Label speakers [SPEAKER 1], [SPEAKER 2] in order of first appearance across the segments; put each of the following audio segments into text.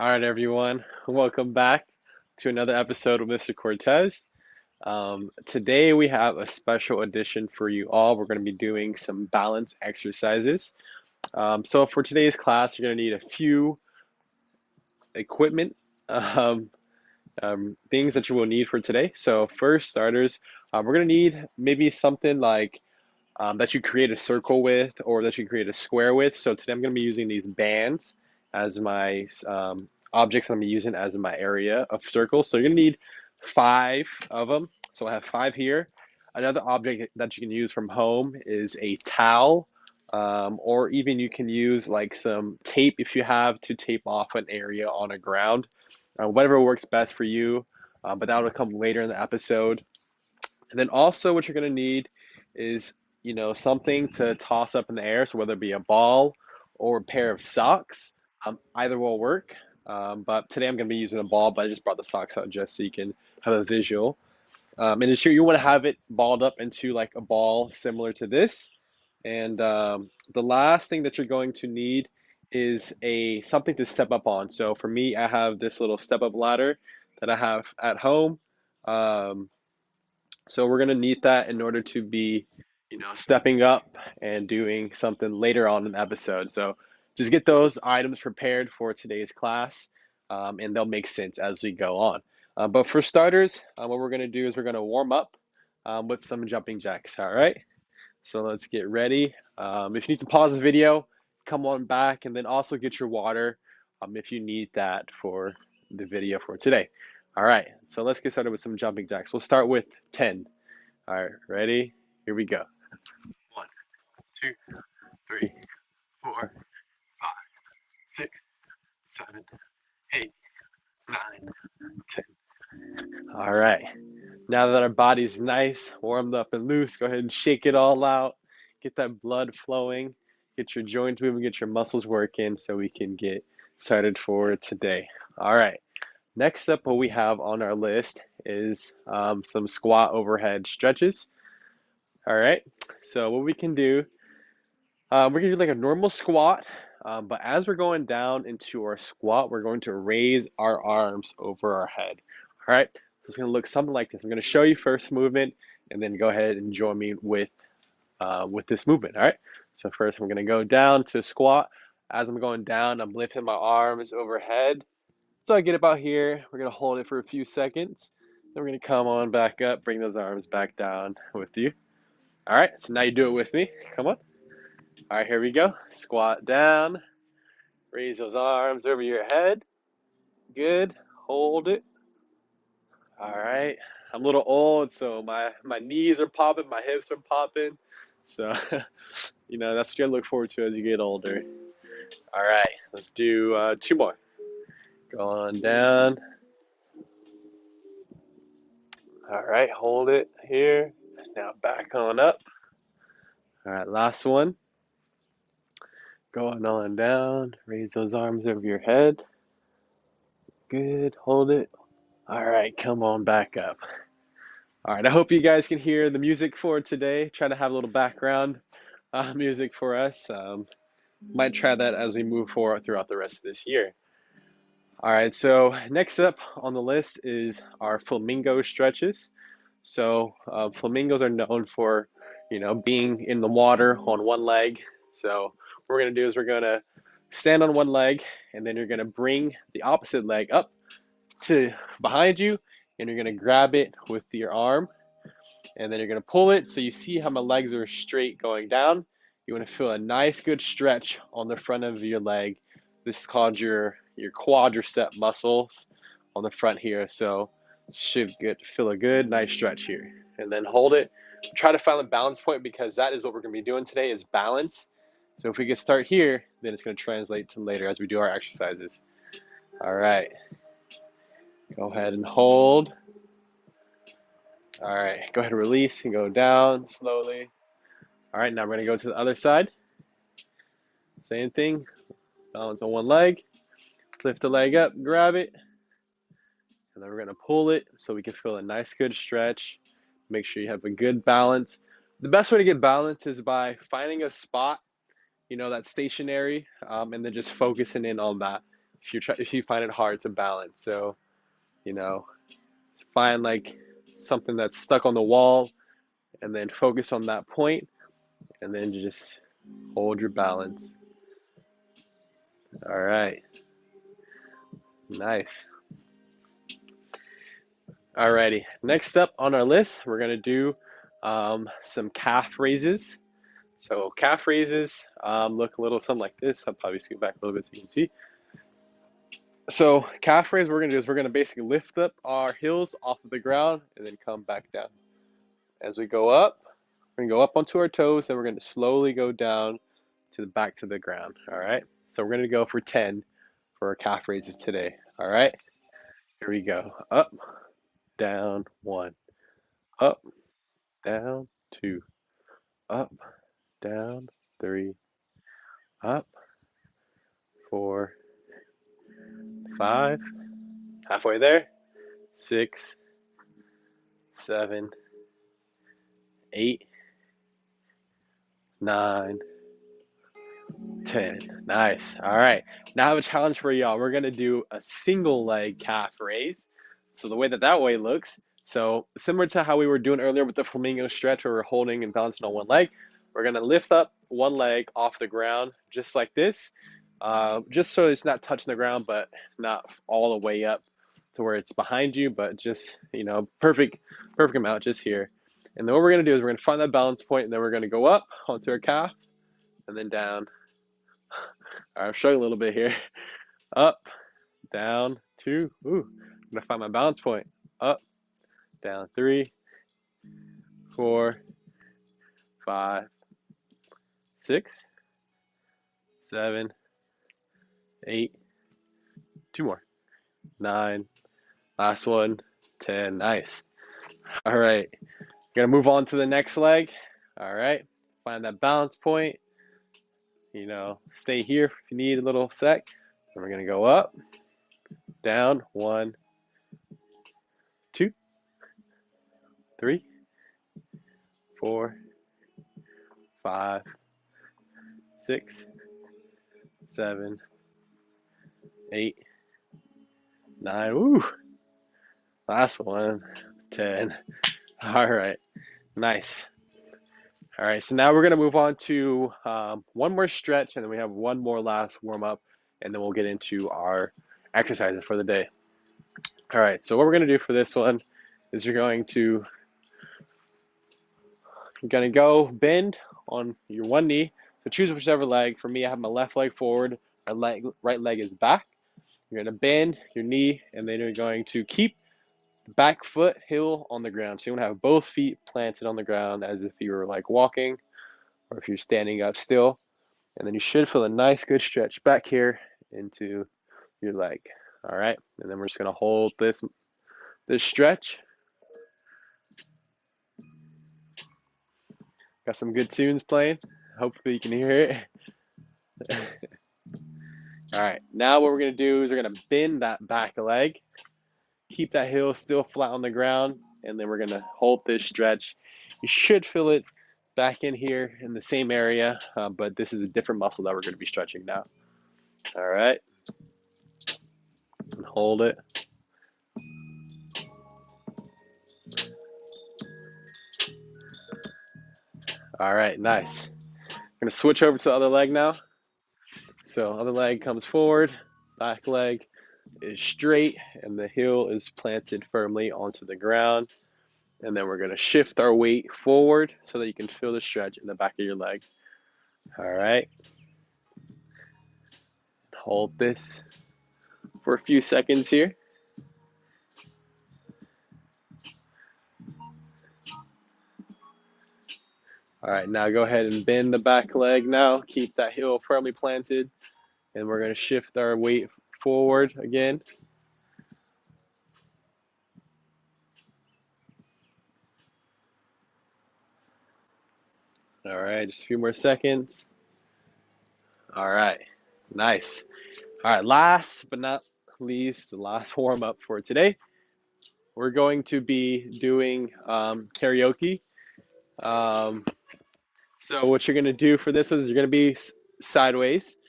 [SPEAKER 1] All right, everyone. Welcome back to another episode of Mr. Cortez. Today we have a special edition for you all. We're going to be doing some balance exercises. So for today's class, you're going to need a few equipment um, things that you will need for today. So first starters, we're going to need maybe something like that you create a circle with or that you create a square with. So today I'm going to be using these bands as my objects I'm going to be using as my area of circles. So you're going to need five of them. So I have five here. Another object that you can use from home is a towel, or even you can use like some tape if you have to tape off an area on a ground, whatever works best for you. But that will come later in the episode. And then also what you're going to need is, something to toss up in the air. So whether it be a ball or a pair of socks, either will work. But today I'm going to be using a ball, but I just brought the socks out just so you can have a visual. And ensure you want to have it balled up into like a ball similar to this. And the last thing that you're going to need is a something to step up on. So for me, I have this little step up ladder that I have at home. Um, so we're going to need that in order to be, stepping up and doing something later on in the episode. So just get those items prepared for today's class, and they'll make sense as we go on. But for starters, what we're going to do is we're going to warm up with some jumping jacks. All right. So let's get ready. If you need to pause the video, come on back and then also get your water if you need that for the video for today. All right, so let's get started with some jumping jacks. We'll start with 10. All right, ready? Here we go. 1, 2, 3, 4, 5, 6, 7, 8, 9, 10. All right. Now that our body's nice, warmed up and loose, go ahead and shake it all out. Get that blood flowing. Get your joints moving, get your muscles working so we can get started for today. All right. Next up, what we have on our list is some squat overhead stretches. All right. So what we can do, we're gonna do like a normal squat, but as we're going down into our squat, we're going to raise our arms over our head. All right. So it's gonna look something like this. I'm gonna show you first movement, and then go ahead and join me with this movement. All right. So first, I'm gonna go down to squat. As I'm going down, I'm lifting my arms overhead. So I get about here. We're gonna hold it for a few seconds. Then we're gonna come on back up, bring those arms back down with you. All right. So now you do it with me. Come on. All right, here we go. Squat down, raise those arms over your head. Good. Hold it. All right. I'm a little old, so my knees are popping, my hips are popping. So, that's what you're gonna look forward to as you get older. All right, let's do two more. Go on down. All right, hold it here. Now back on up. All right, last one. Going on down. Raise those arms over your head. Good. Hold it. All right, come on back up. All right, I hope you guys can hear the music for today. Try to have a little background music for us. Might try that as we move forward throughout the rest of this year. All right, so next up on the list is our flamingo stretches. So flamingos are known for, being in the water on one leg. So what we're gonna do is we're gonna stand on one leg, and then you're gonna bring the opposite leg up to behind you, and you're gonna grab it with your arm, and then you're gonna pull it. So you see how my legs are straight going down. You want to feel a nice good stretch on the front of your leg. This is called your quadricep muscles on the front here. So should feel a good nice stretch here, and then hold it. Try to find a balance point, because that is what we're gonna be doing today, is balance. So if we can start here, then it's gonna translate to later as we do our exercises. All right, go ahead and hold. All right, go ahead and release and go down slowly. All right, now we're gonna go to the other side. Same thing, balance on one leg, lift the leg up, grab it, and then we're gonna pull it so we can feel a nice good stretch. Make sure you have a good balance. The best way to get balance is by finding a spot, that's stationary, and then just focusing in on that. if you find it hard to balance. So, you know, find like something that's stuck on the wall and then focus on that point and then just hold your balance. All right. Nice. Alrighty. Next up on our list, we're gonna do some calf raises. So calf raises look a little something like this. I'll probably scoot back a little bit so you can see. So calf raise, what we're gonna do is we're gonna basically lift up our heels off of the ground and then come back down. As we go up, we're gonna go up onto our toes and we're gonna slowly go down to the back to the ground. All right. So we're gonna go for 10 for our calf raises today. All right. Here we go. Up, down, 1. Up, down, 2. Up, down, 3. Up, 4, 5. Halfway there. 6, 7, 8, 9, 10. Nice. All right. Now I have a challenge for y'all. We're going to do a single leg calf raise. So the way that way looks, so similar to how we were doing earlier with the flamingo stretch where we're holding and balancing on one leg, we're going to lift up one leg off the ground just like this, just so it's not touching the ground, but not all the way up to where it's behind you, but just, perfect amount just here. And then what we're going to do is we're going to find that balance point, and then we're going to go up onto our calf and then down. All right, I'm showing a little bit here. Up, down, 2. Ooh, I'm gonna find my balance point. Up, down, 3, 4, 5, 6, 7, 8. 2 more. 9. Last one. 10. Nice. All right. Gonna move on to the next leg. All right. Find that balance point. Stay here if you need a little sec. And we're gonna go up, down, 1, 2, 3, 4, 5, 6, 7, 8, 9. Woo! Last one. 10. All right. Nice. All right. So now we're going to move on to one more stretch, and then we have one more last warm up, and then we'll get into our exercises for the day. All right. So what we're going to do for this one is you're going to go bend on your one knee. So choose whichever leg. For me, I have my left leg forward, my right leg is back. You're going to bend your knee, and then you're going to keep the back foot heel on the ground. So you want to have both feet planted on the ground as if you were like walking or if you're standing up still. And then you should feel a nice good stretch back here into your leg. All right. And then we're just going to hold this stretch. Got some good tunes playing. Hopefully you can hear it. All right. Now what we're going to do is we're going to bend that back leg. Keep that heel still flat on the ground. And then we're going to hold this stretch. You should feel it back in here in the same area, but this is a different muscle that we're going to be stretching now. All right. And hold it. All right, nice. I'm going to switch over to the other leg now. So other leg comes forward, back leg is straight, and the heel is planted firmly onto the ground. And then we're going to shift our weight forward so that you can feel the stretch in the back of your leg. All right. Hold this for a few seconds here. All right, now go ahead and bend the back leg now. Keep that heel firmly planted. And we're going to shift our weight forward again. All right, just a few more seconds. All right, nice. All right, last but not least, the last warm up for today. We're going to be doing karaoke. So what you're going to do for this is you're going to be sideways,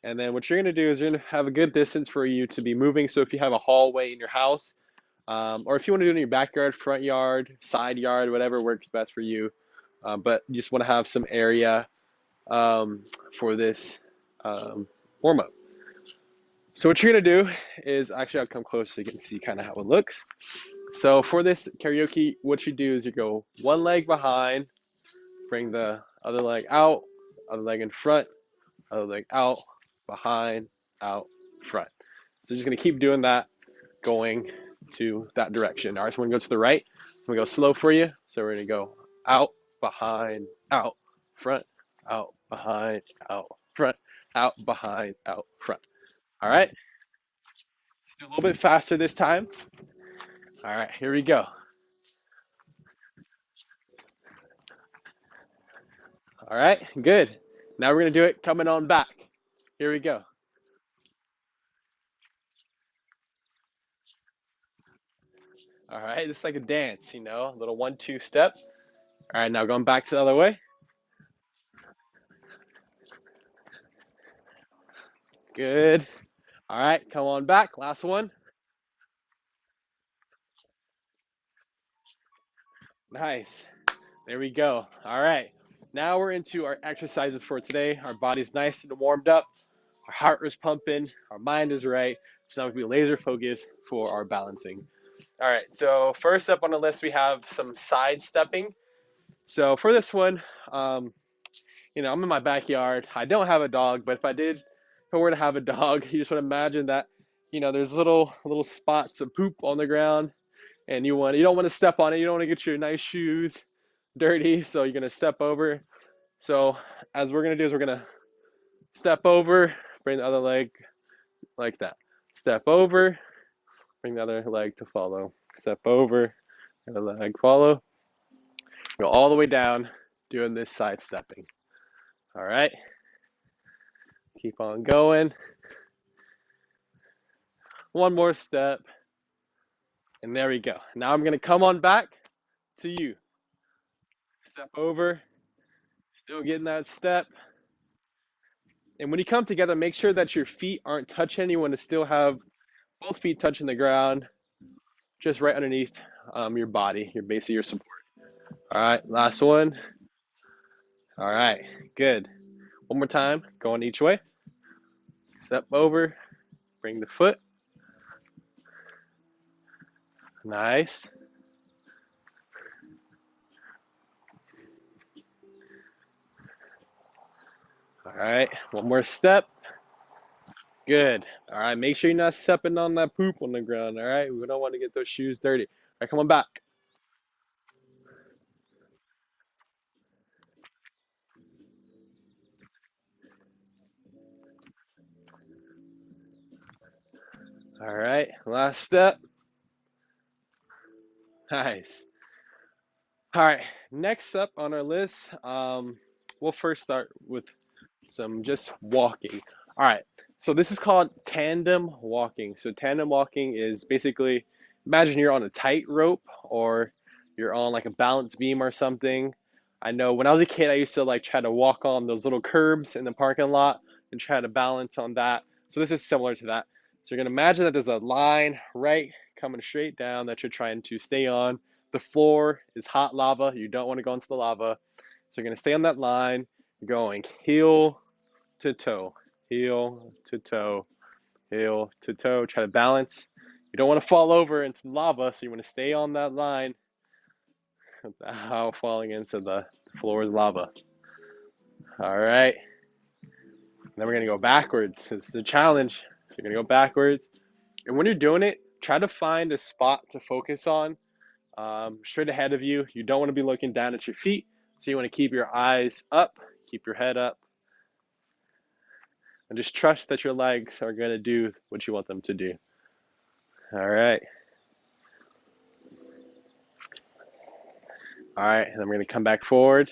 [SPEAKER 1] And then what you're going to do is you're going to have a good distance for you to be moving. So if you have a hallway in your house, or if you want to do it in your backyard, front yard, side yard, whatever works best for you. But you just want to have some area for this warm up. So what you're going to do is actually I'll come close so you can see kind of how it looks. So for this karaoke, what you do is you go one leg behind, bring the other leg out, other leg in front, other leg out, behind, out, front. So just gonna keep doing that, going to that direction. All right, so we're gonna go to the right. I'm gonna go slow for you. So we're gonna go out, behind, out, front, out, behind, out, front, out, behind, out, front. All right, let's do a little bit faster this time. All right, here we go. All right, good. Now we're gonna do it coming on back. Here we go. All right, it's like a dance, a little 1-2 step. All right, now going back to the other way. Good. All right, come on back. Last one. Nice. There we go. All right. Now we're into our exercises for today. Our body's nice and warmed up. Our heart is pumping. Our mind is right. So now we can be laser focused for our balancing. All right. So first up on the list, we have some side stepping. So for this one, I'm in my backyard. I don't have a dog, but if I were to have a dog, you just want to imagine that, there's little spots of poop on the ground, and you don't want to step on it. You don't want to get your nice shoes dirty, so you're gonna step over. So as we're gonna do is we're gonna step over, bring the other leg like that. Step over, bring the other leg to follow. Step over, the other leg follow. Go all the way down, doing this side stepping. All right, keep on going. One more step, and there we go. Now I'm gonna come on back to you. Step over, still getting that step. And when you come together, make sure that your feet aren't touching. You want to still have both feet touching the ground, just right underneath your body, your base of your support. All right, last one. All right, good. One more time, going each way. Step over, bring the foot. Nice. All right, one more step. Good. All right, make sure you're not stepping on that poop on the ground. All right, we don't want to get those shoes dirty. All right, come on back. All right, last step. Nice. All right, next up on our list, we'll first start with some just walking. All right, so this is called tandem walking. So tandem walking is basically imagine you're on a tightrope or you're on like a balance beam or something. I know when I was a kid, I used to like try to walk on those little curbs in the parking lot and try to balance on that. So this is similar to that. So you're gonna imagine that there's a line right coming straight down that you're trying to stay on. The floor is hot lava. You don't want to go into the lava. So you're gonna stay on that line. You're going heel to toe, heel to toe, heel to toe. Try to balance. You don't want to fall over into lava, so you want to stay on that line without falling into the floor is lava. All right. Then we're going to go backwards. This is a challenge. So you're going to go backwards. And when you're doing it, try to find a spot to focus on straight ahead of you. You don't want to be looking down at your feet. So you want to keep your eyes up, keep your head up, and just trust that your legs are going to do what you want them to do. All right. All right, and then we're going to come back forward.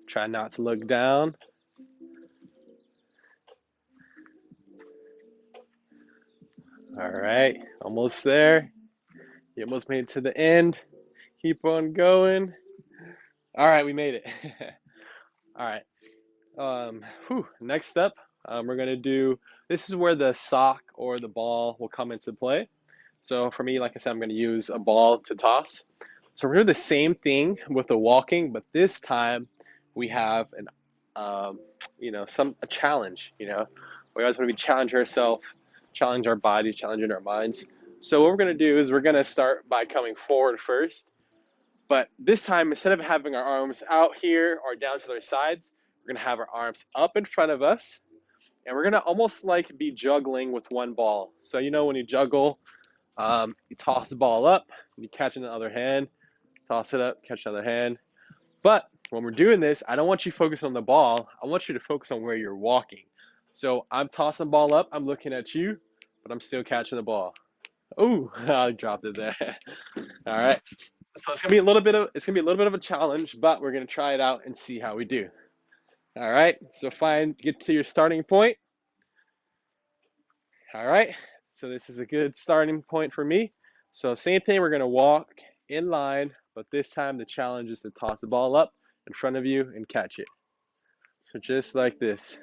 [SPEAKER 1] Try not to look down. All right, almost there. You almost made it to the end. Keep on going. All right, we made it. All right. Next step, we're gonna do, this is where the sock or the ball will come into play. So for me, like I said, I'm gonna use a ball to toss. So we're gonna do the same thing with the walking, but this time we have an, um, a challenge. We always want to be challenge ourselves, challenge our body, challenging our minds. So what we're gonna do is we're gonna start by coming forward first, but this time instead of having our arms out here or down to their sides, we're gonna have our arms up in front of us, and we're gonna almost like be juggling with one ball. So when you juggle, you toss the ball up, and you catch it in the other hand, toss it up, catch another hand. But when we're doing this, I don't want you to focus on the ball. I want you to focus on where you're walking. So I'm tossing the ball up. I'm looking at you, but I'm still catching the ball. Oh, I dropped it there. All right. So it's gonna be a little bit of a challenge, but we're gonna try it out and see how we do. All right. So get to your starting point. All right. So this is a good starting point for me. So same thing. We're gonna walk in line, but this time the challenge is to toss the ball up in front of you and catch it. So just like this,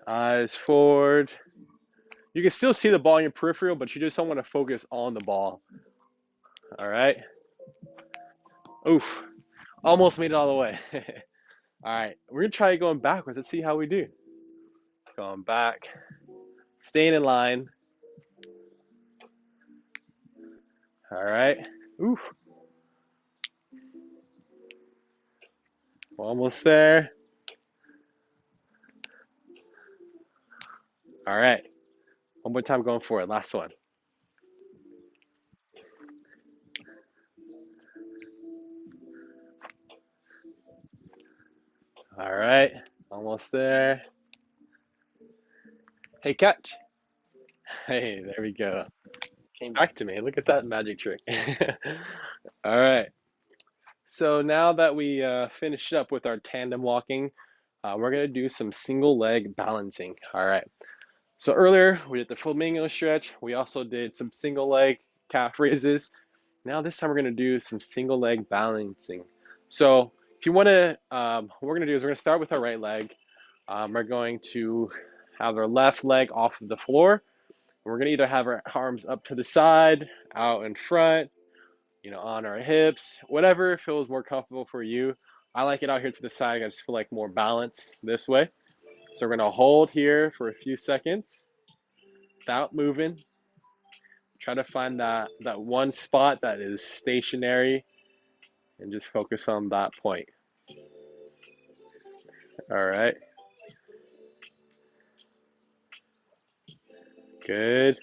[SPEAKER 1] eyes forward. You can still see the ball in your peripheral, but you just don't want to focus on the ball. All right. Oof. Almost made it all the way. All right. We're going to try going backwards. Let's see how we do. Going back. Staying in line. All right. Oof. Almost there. All right. One more time going forward. Last one. All right. Almost there. Hey, catch. Hey, there we go. Came back to me. Look at that magic trick. All right. So now that we finished up with our tandem walking, we're going to do some single leg balancing. All right. So earlier we did the flamingo stretch. We also did some single leg calf raises. Now this time we're going to do some single leg balancing. So if you want to, what we're going to do is we're going to start with our right leg. We're going to have our left leg off of the floor. We're going to either have our arms up to the side, out in front, on our hips, whatever feels more comfortable for you. I like it out here to the side. I just feel like more balance this way. So we're gonna hold here for a few seconds without moving. Try to find that one spot that is stationary and just focus on that point. All right. Good.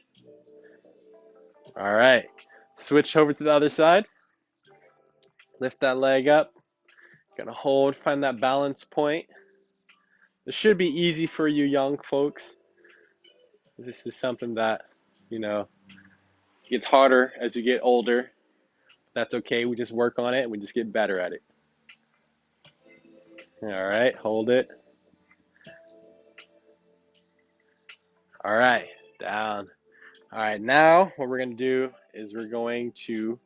[SPEAKER 1] All right. Switch over to the other side. Lift that leg up. Gonna hold, find that balance point. This should be easy for you young folks. This is something that, you know, gets harder as you get older. That's okay. We just work on it and we just get better at it. All right, hold it. All right, down. All right, now what we're going to do is we're going to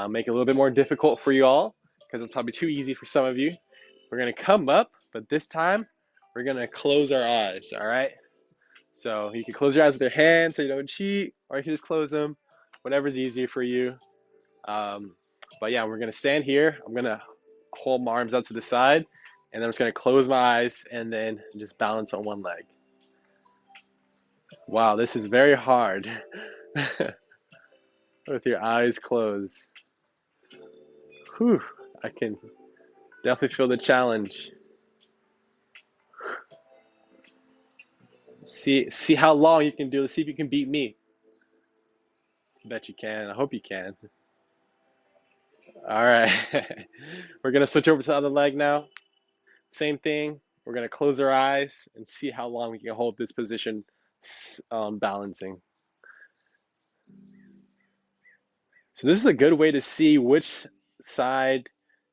[SPEAKER 1] make it a little bit more difficult for you all because it's probably too easy for some of you. We're going to come up, but this time we're going to close our eyes. All right. So you can close your eyes with your hands so you don't cheat, or you can just close them, whatever's easier for you. But yeah, we're gonna stand here. I'm gonna hold my arms out to the side, and then I'm just gonna close my eyes and then just balance on one leg. Wow, this is very hard with your eyes closed. Whew, I can definitely feel the challenge. See how long you can do. Let's see if you can beat me. I bet you can. I hope you can. All right. We're gonna switch over to the other leg now. Same thing. We're gonna close our eyes and see how long we can hold this position balancing. So this is a good way to see which side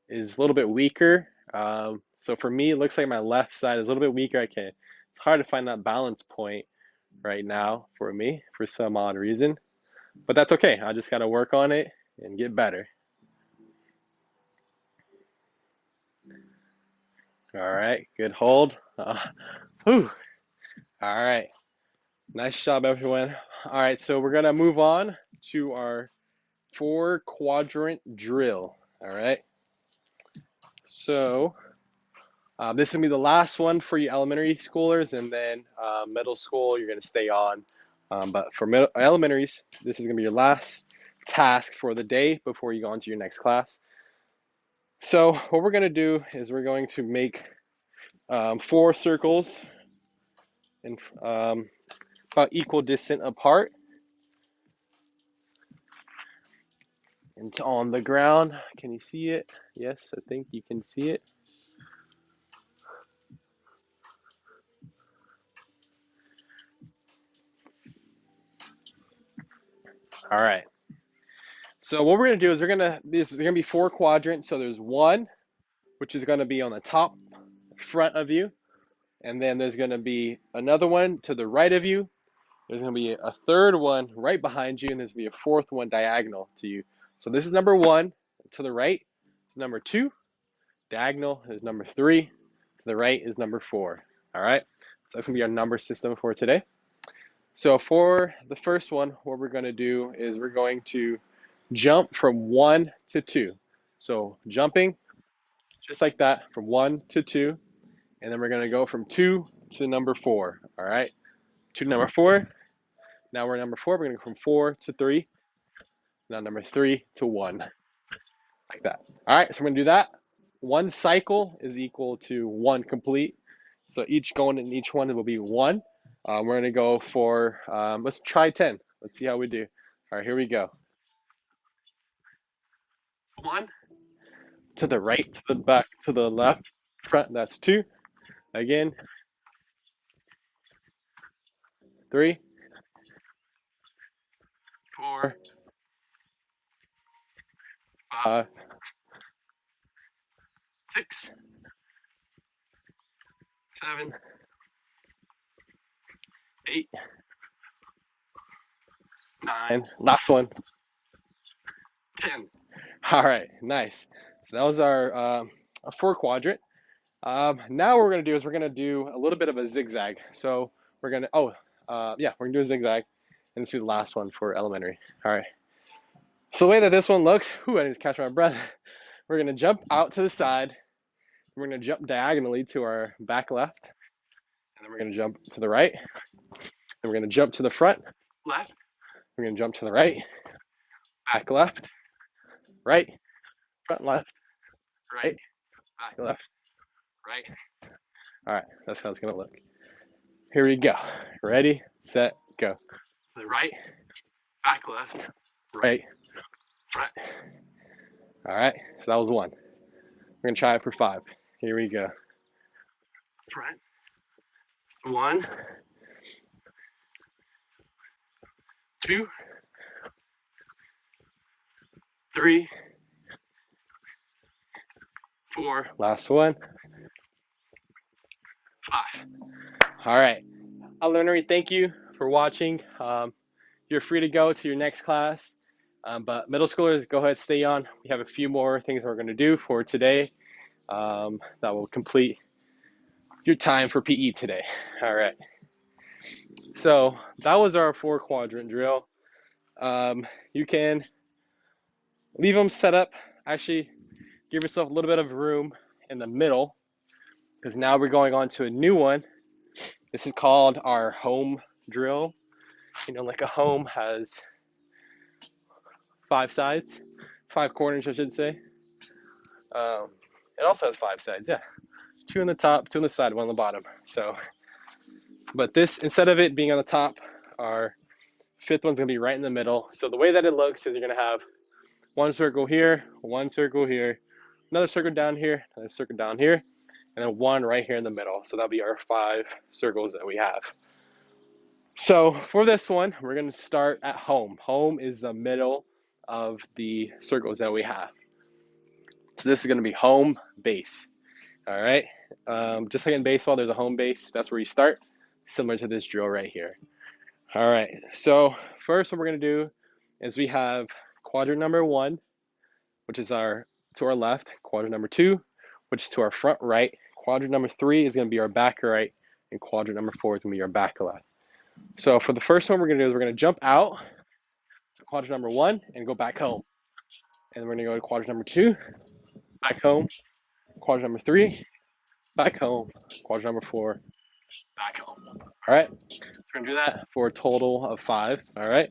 [SPEAKER 1] is a little bit weaker. So for me, it looks like my left side is a little bit weaker. It's hard to find that balance point right now for me for some odd reason, but that's okay. I just gotta work on it and get better. All right, good hold. Whew. All right, nice job, everyone. All right, so we're gonna move on to our four quadrant drill. All right, so this is gonna be the last one for you elementary schoolers, and then middle school you're gonna stay on. But for elementaries, this is gonna be your last task for the day before you go on to your next class. So what we're gonna do is we're going to make four circles in about equal distance apart, and on the ground. Can you see it? Yes, I think you can see it. All right. So what we're gonna do is this is gonna be four quadrants. So there's one, which is gonna be on the top front of you, and then there's gonna be another one to the right of you. There's gonna be a third one right behind you, and there's gonna be a fourth one diagonal to you. So this is number one to the right. It's number two. Diagonal is number three. To the right is number four. All right. So that's gonna be our number system for today. So for the first one, what we're going to do is we're going to jump from 1 to 2. So jumping just like that from 1 to 2, and then we're going to go from 2 to number 4. All right, 2 to number 4. Now we're number 4. We're going to go from 4 to 3. Now number 3 to 1, like that. All right, so we're going to do that. One cycle is equal to one complete. So each going in each one will be one. We're going to go for, let's try 10. Let's see how we do. All right, here we go. One, to the right, to the back, to the left, front, that's two. Again, three, four, five, six, seven, eight, nine. Last one, 10. All right, nice. So that was our four quadrant. Now what we're gonna do is we're gonna do a little bit of a zigzag. So we're gonna, yeah, we're gonna do a zigzag, and let's do the last one for elementary. All right. So the way that this one looks, I need to catch my breath. We're gonna jump out to the side. We're gonna jump diagonally to our back left, and then we're gonna jump to the right. Then we're gonna jump to the front left. We're gonna jump to the right, back left, right, front left, right, back left, right. All right, that's how it's gonna look. Here we go. Ready, set, go. To the right, back left, right, front. All right, so that was one. We're gonna try it for 5. Here we go. Front. 1, 2, 3, 4. Last one. 5. All right. Elementary, thank you for watching. You're free to go to your next class. But middle schoolers, go ahead, stay on. We have a few more things we're going to do for today that will complete your time for PE today. All right. So that was our 4 quadrant drill. You can leave them set up. Actually, give yourself a little bit of room in the middle, because now we're going on to a new one. This is called our home drill. You know, like a home has 5 sides, 5 corners, I should say. It also has 5 sides, yeah. 2 on the top, 2 on the side, 1 on the bottom. So, but this, instead of it being on the top, our 5th one's gonna be right in the middle. So the way that it looks is you're gonna have one circle here, another circle down here, another circle down here, and then one right here in the middle. So that'll be our 5 circles that we have. So for this one, we're going to start at home. Home is the middle of the circles that we have. So this is going to be home base. All right. Just like in baseball, there's a home base. That's where you start, similar to this drill right here. All right. So first, what we're going to do is we have quadrant number 1, which is to our left, quadrant number 2, which is to our front right, Quadrant number 3 is going to be our back right, and quadrant number 4 is going to be our back left. So for the first one we're going to do is we're going to jump out to quadrant number 1 and go back home. And we're going to go to quadrant number 2, back home, quadrant number 3, back home, quadrant number 4, back home. All right, so we're going to do that for a total of 5. All right,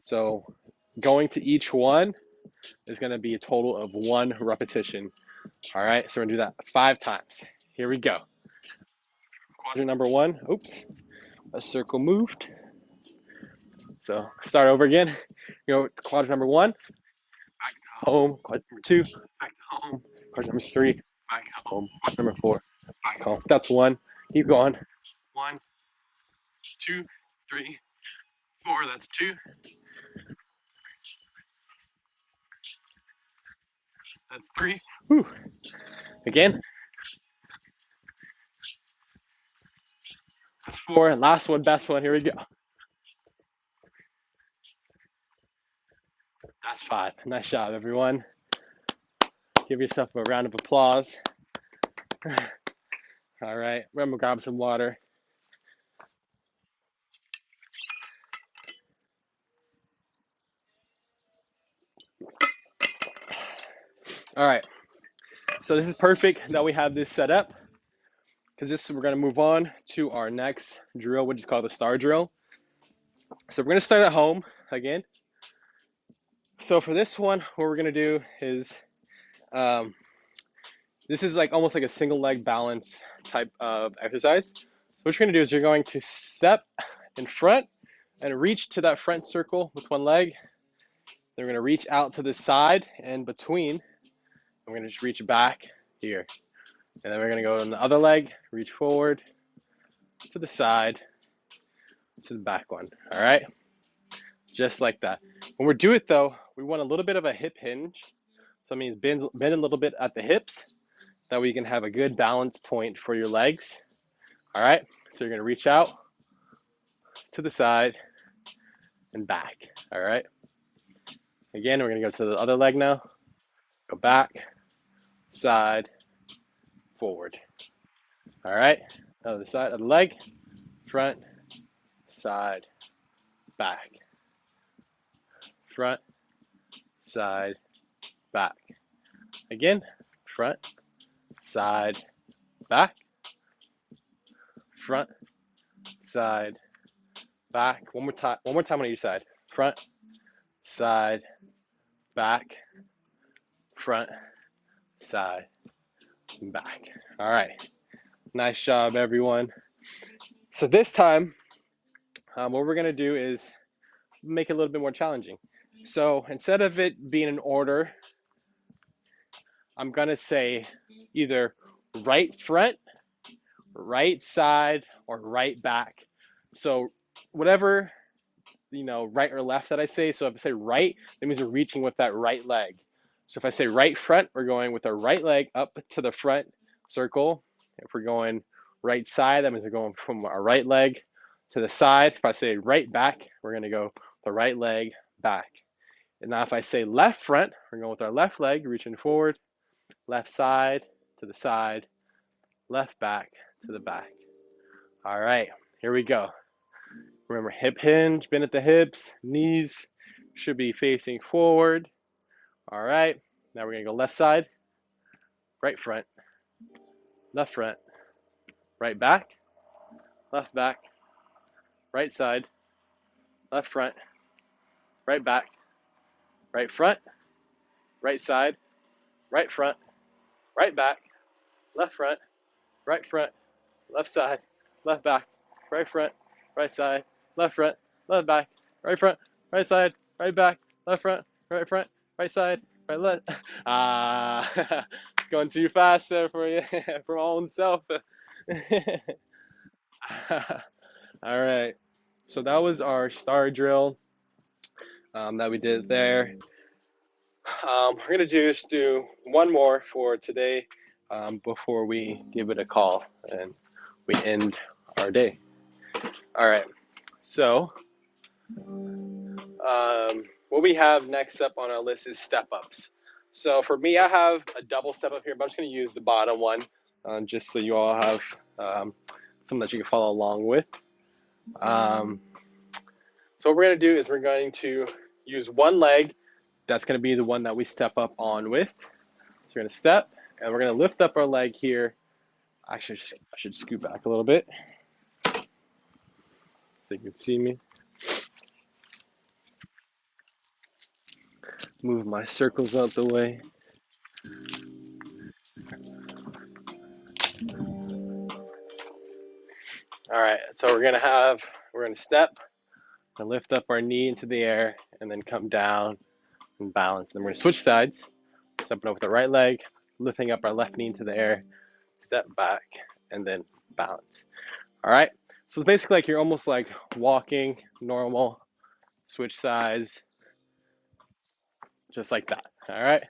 [SPEAKER 1] so going to each one is going to be a total of 1 repetition. All right, so we're going to do that 5 times. Here we go. Quadrant number 1, oops, a circle moved. So start over again. You know, quadrant number 1, back to home. Quadrant number 2, back to home. Quadrant number 3, back home. Quadrant number 4, back home. That's 1. Keep going. 1, 2, 3, 4. That's 2. That's 3. Whew. Again. That's 4. Last one, best one. Here we go. That's 5. Nice job, everyone. Give yourself a round of applause. All right, I'm gonna grab some water. All right, so this is perfect that we have this set up, because we're gonna move on to our next drill, which is called the star drill. So we're gonna start at home again. So for this one, what we're gonna do is, this is like almost like a single leg balance type of exercise. So what you're gonna do is you're going to step in front and reach to that front circle with one leg. Then we're gonna reach out to the side and between. We're gonna just reach back here. And then we're gonna go on the other leg, reach forward, to the side, to the back one. All right? Just like that. When we do it though, we want a little bit of a hip hinge. So it means bend a little bit at the hips. That way you can have a good balance point for your legs. All right? So you're gonna reach out to the side and back. All right? Again, we're gonna go to the other leg now. Go back, side, forward. All right? Other side of the leg, front, side, back. Front, side, back. Again, front, side, back. Front, side, back. One more time on each side. Front, side, back. Front, side, back. All right. Nice job, everyone. So this time, what we're going to do is make it a little bit more challenging. So instead of it being in order, I'm going to say either right front, right side, or right back. So whatever, right or left that I say. So if I say right, that means we're reaching with that right leg. So if I say right front, we're going with our right leg up to the front circle. If we're going right side, that means we're going from our right leg to the side. If I say right back, we're going to go the right leg back. And now if I say left front, we're going with our left leg, reaching forward, left side to the side, left back to the back. All right, here we go. Remember, hip hinge, bend at the hips, knees should be facing forward. All right, now we're gonna go left side, right front, left front, right back, right side, left front, right back, right front, right side, right front, right back, left front, right front, left side, left back, right front, right side, left front, left back, right front, right side, right back, left front, right side, right left. It's going too fast there for you, for my own self. All right, so that was our star drill that we did there. We're gonna just do one more for today before we give it a call and we end our day. All right, so what we have next up on our list is step ups. So for me, I have a double step up here, but I'm just going to use the bottom one. just so you all have something that you can follow along with. Um, so what we're going to do is we're going to use one leg. That's going to be the one that we step up on with. So we're going to step, and we're going to lift up our leg here. Actually, I should scoot back a little bit so you can see me. Move my circles out the way. All right, so we're gonna step and lift up our knee into the air and then come down and balance. Then we're gonna switch sides, stepping up with the right leg, lifting up our left knee into the air, step back, and then balance. All right, so it's basically like you're almost like walking normal, switch sides, just like that. All right,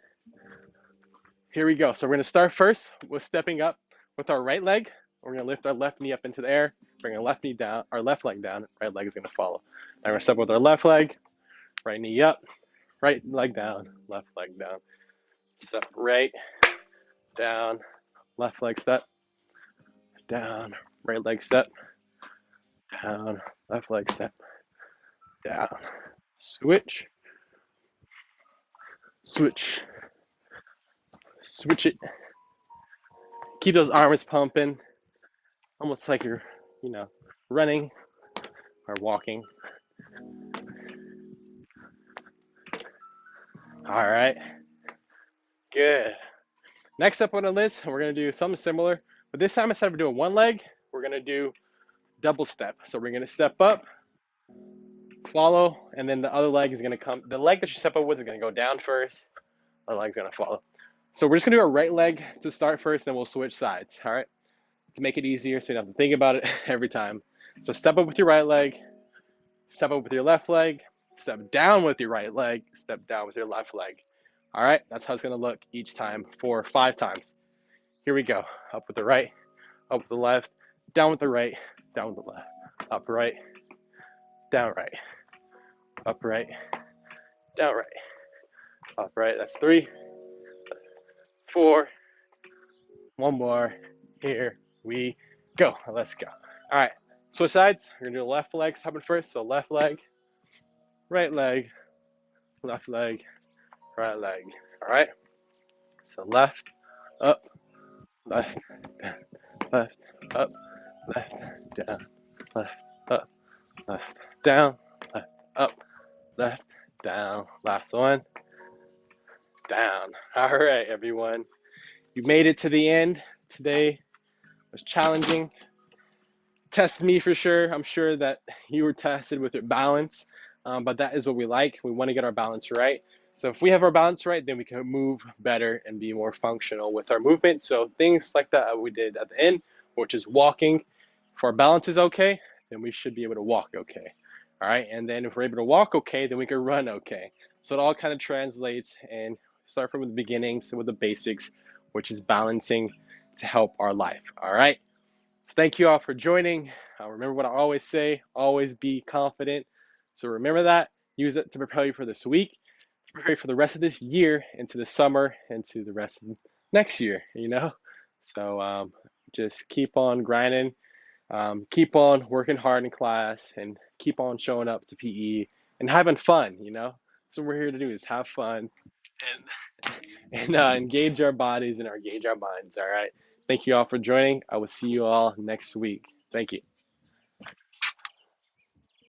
[SPEAKER 1] here we go. So we're gonna start first with stepping up with our right leg. We're gonna lift our left knee up into the air, bring our left knee down, our left leg down, right leg is gonna follow. Now we're gonna step with our left leg, right knee up, right leg down, left leg down. Step right, down, left leg step, down, right leg step, down, left leg step, down. Switch, switch, switch it. Keep those arms pumping, almost like you're, running or walking. All right, good. Next up on the list, we're going to do something similar, but this time instead of doing one leg, we're going to do double step. So we're going to step up, follow, and then the other leg is going to come. The leg that you step up with is going to go down first. The other leg's going to follow. So we're just going to do our right leg to start first, then we'll switch sides, all right? To make it easier so you don't have to think about it every time. So step up with your right leg, step up with your left leg, step down with your right leg, step down with your left leg. All right, that's how it's going to look each time for 5 times. Here we go. Up with the right, up with the left, down with the right, down with the left, up right, down right, up right, down right, up right. That's 3, 4. One more. Here we go. Let's go. All right. Switch sides. We're going to do the left leg stepping first. So left leg, right leg, left leg, right leg. All right. So left, up, left, down, left, up, left, down, left, up, left, down, left, up, left, down. Last one. Down. All right, everyone. You made it to the end. Today was challenging. Tested me for sure. I'm sure that you were tested with your balance, but that is what we like. We want to get our balance right. So if we have our balance right, then we can move better and be more functional with our movement. So things like that we did at the end, which is walking. If our balance is okay, then we should be able to walk okay. All right, and then if we're able to walk okay, then we can run okay. So it all kind of translates, and start from the beginning, so with the basics, which is balancing to help our life. All right. So thank you all for joining. Remember what I always say, always be confident. So remember that, use it to prepare you for this week, to prepare you for the rest of this year, into the summer, into the rest of next year. So just keep on grinding, keep on working hard in class, and keep on showing up to PE and having fun. That's what we're here to do, is have fun and engage our bodies and engage our minds. All right. Thank you all for joining. I will see you all next week. Thank you.